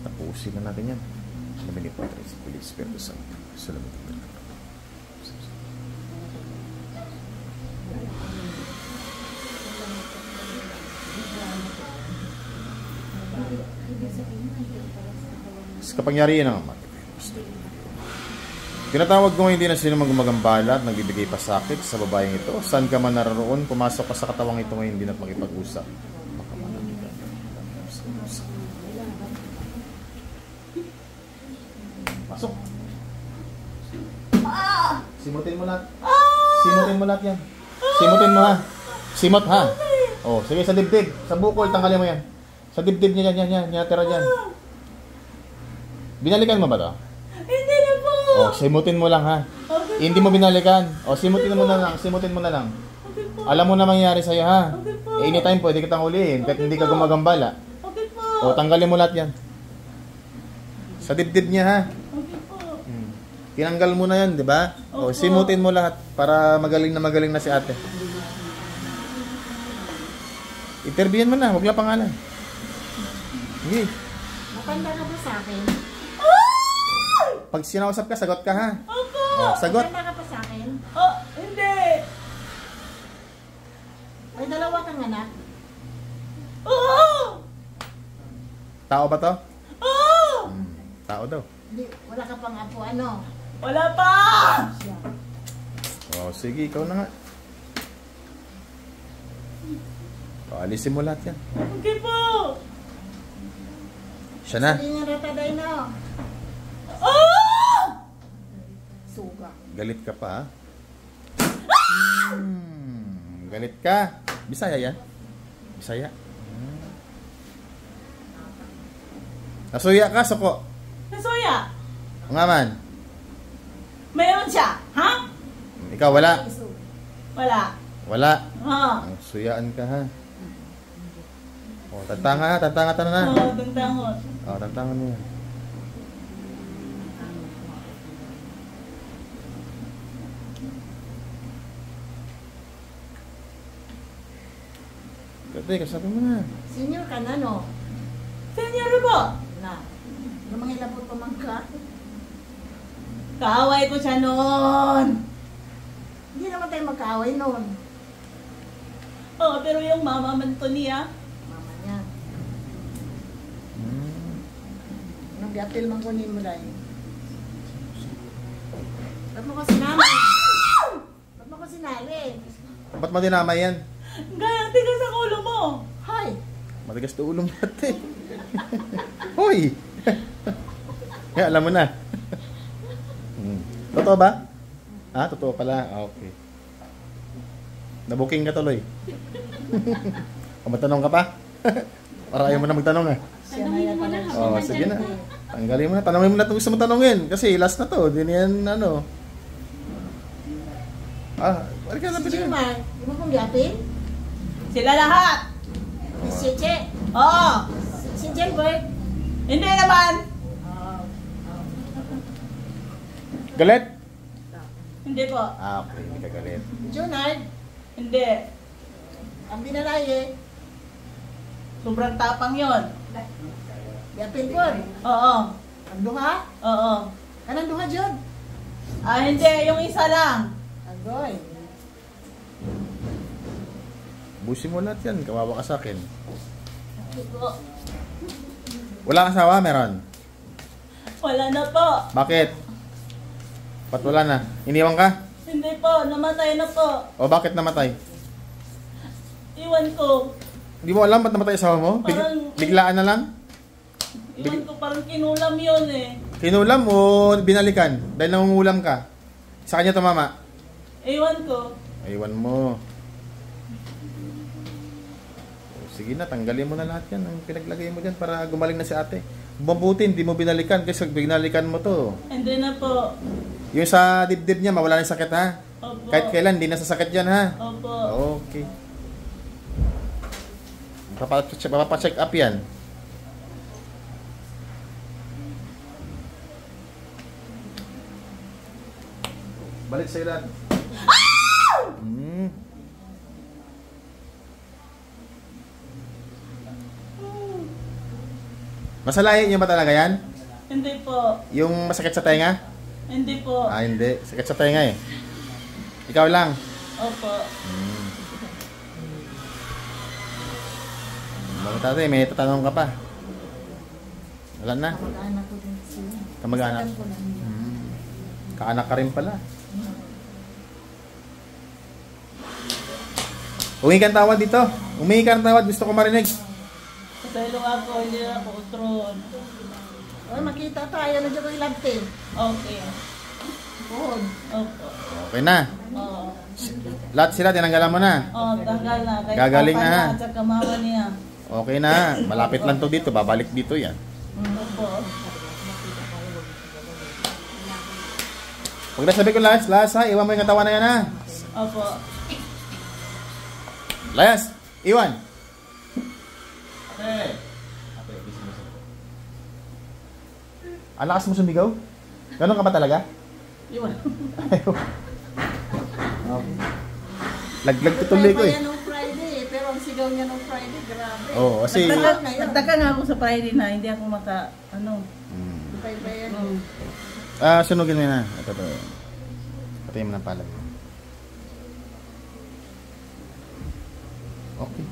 Tapusin na natin yan. Namin ni Padre, Espiritu Santo. Salamat. Sa kapangyarihan ng Ama. Tinatawag ko hindi na sino magumagambala at nagbibigay pasakit sa babaeng ito. Saan ka man naroon, pumasok ka sa katawang ito ngayon, hindi na't makipag-usap. Pasok. Simutin mo lahat. Simutin mo lahat yan. Simutin mo ha. Simot ha. Oh, sige sa dibdib. Sa bukol, tanggalin mo yan. Sa dibdib niya, yan. Tira dyan. Binalikan mo ba to? Hindi na po. Oh, simutin mo lang ha. Okay. Hindi mo binalikan. Oh, simutin mo na lang. Simutin mo na lang. Okay po. Alam mo na mangyayari sa'yo ha. Okay po. Anytime pwede kitang hulihin kahit hindi ka gumagambala. Okay po. Oh, tanggalin mo lahat yan. Sa dibdib niya ha. Okay po. Tinanggal mo na yan, di ba? Oh, Opo. simutin mo lahat para magaling na si ate. Interviewin mo na, huwag lang pangalan. Sige. Matanda ka ba sa akin? Pag sinausap ka, sagot ka ha. Opo. Oh, sagot. Matanda ka pa sa akin? Oh, hindi. May dalawa kang anak? Oo. Tao ba to? Oo. Tao daw. Hindi, wala ka pang apo, ano? Wala pa. Siya. Oh, sige, ikaw na nga. Oh, alisin mo lahat yan. Okay po. Siya na. Hindi nga rataday na. Oh! Suga. Galit ka pa ha? Galit ka. Bisaya yan? Bisaya. Nasuya ka, suko. Nasuya. Nga man. Mayroon siya. Ha? Ikaw, wala. Wala. Wala. Ha? Suyaan ka ha. Oh, tantanga ha. Tantanga ta na. Oo, tantangon. Oh, tantangan mo yan. Gati, kasabi mo na. Senior ka na, no? Senior po. Na. Yung mga ilabot pa man ka. Kaaway ko siya noon. Hindi naman tayo magkaaway noon. Oo, pero yung mama man to niya. Mama niya. Anong gapil man kunin mo dahil? Ba't mo ko sinama? Ba't mo ko sinali? Ba't mo dinamay yan? Gaya, tigas sa ulo mo. Hoy! Matigas to ulong natin. Hoy! Kaya alam mo na. Totoo ba? Ah, totoo pala. Ah, okay. Nabuking ka tuloy. O, matanong ka pa? Para ayaw mo na magtanong ah. Tanungin mo na. Oh, sige na. Tanggalin mo na. Tanongin mo na ito gusto mo tanongin. Kasi last na to. Hindi na yan ano. Ah, balik ka na. Si Jimar, di mo kong gapil? Sila lahat. Si Cheche? Oo. Si Gilbert? Hindi naman. Galit? Hindi po. Ah, okay. Hindi ka galit. Junard? Hindi. Ang binalaye? Sobrang tapang yon. Gapil ko? Oo. Ang duha? Oo. Kanang duha, Jod? Ah, hindi. Yung isa lang. Agoy. Busin mo lahat yan. Kawawa ka sa akin. Hindi po. Wala kang asawa? Meron? Wala na po. Bakit? Ba't wala na? Iniwan ka? Hindi po. Namatay na po. O bakit namatay? Iwan ko. Hindi mo alam ba't namatay asawa mo? Biglaan na lang? Iwan ko parang kinulam yun eh. Kinulam o binalikan? Dahil nangungulam ka? Sa kanya tumama? Iwan ko. Iwan mo. O, sige na, tanggalin mo na lahat yan. Ang pinaglagay mo dyan para gumaling na si ate. Mabuti, hindi mo binalikan kasi binalikan mo to. Hindi na po. Yung sa dibdib niya, mawala na yung sakit ha? Opo. Kahit kailan, hindi na sasakit yan ha? Opo. Okay. Papacheck up yan. Balik sa ilan. Masalayan niyo ba talaga yan? Hindi po. Yung masakit sa tenga? Hindi po. Ah, hindi. Sakit sa tenga eh. Ikaw lang. Opo. Bakit tatay, may tatanong ka pa? Wala na. Kamag-anak ko din sila. Kamag-anak. Alam ko lang. Kaanak ka rin pala. Umingi ka ng tawad dito. Umingi ka ng tawad. Gusto ko marinig. Pasaylo ako, hindi na ako utron. Oy, makita tayo na dyan ko ilagte. Okay. Buhod. Opo. Okay na. Oo. Lahat sila, tinanggalan mo na. Oh, tanggal na. Kay Gagaling papa na, ha? At saka mama niya. Okay na. Malapit lang to dito. Babalik dito yan. Opo. Pag nasabi ko last ha, iwan mo yung katawan na yan ha. Opo. Layas, iwan. Okay. Ang lakas mo sumigaw? Ganon ka ba talaga? Iwan. Okay. Laglag tutuloy ko eh. Nagtay pa yan nung Friday, pero ang sigaw niya nung Friday, grabe. Oo, kasi... Nagtaka nga ako sa Friday na hindi ako Nagtay pa yan. Sunugin mo na. Ito to. Patayin mo ng palad. Okay.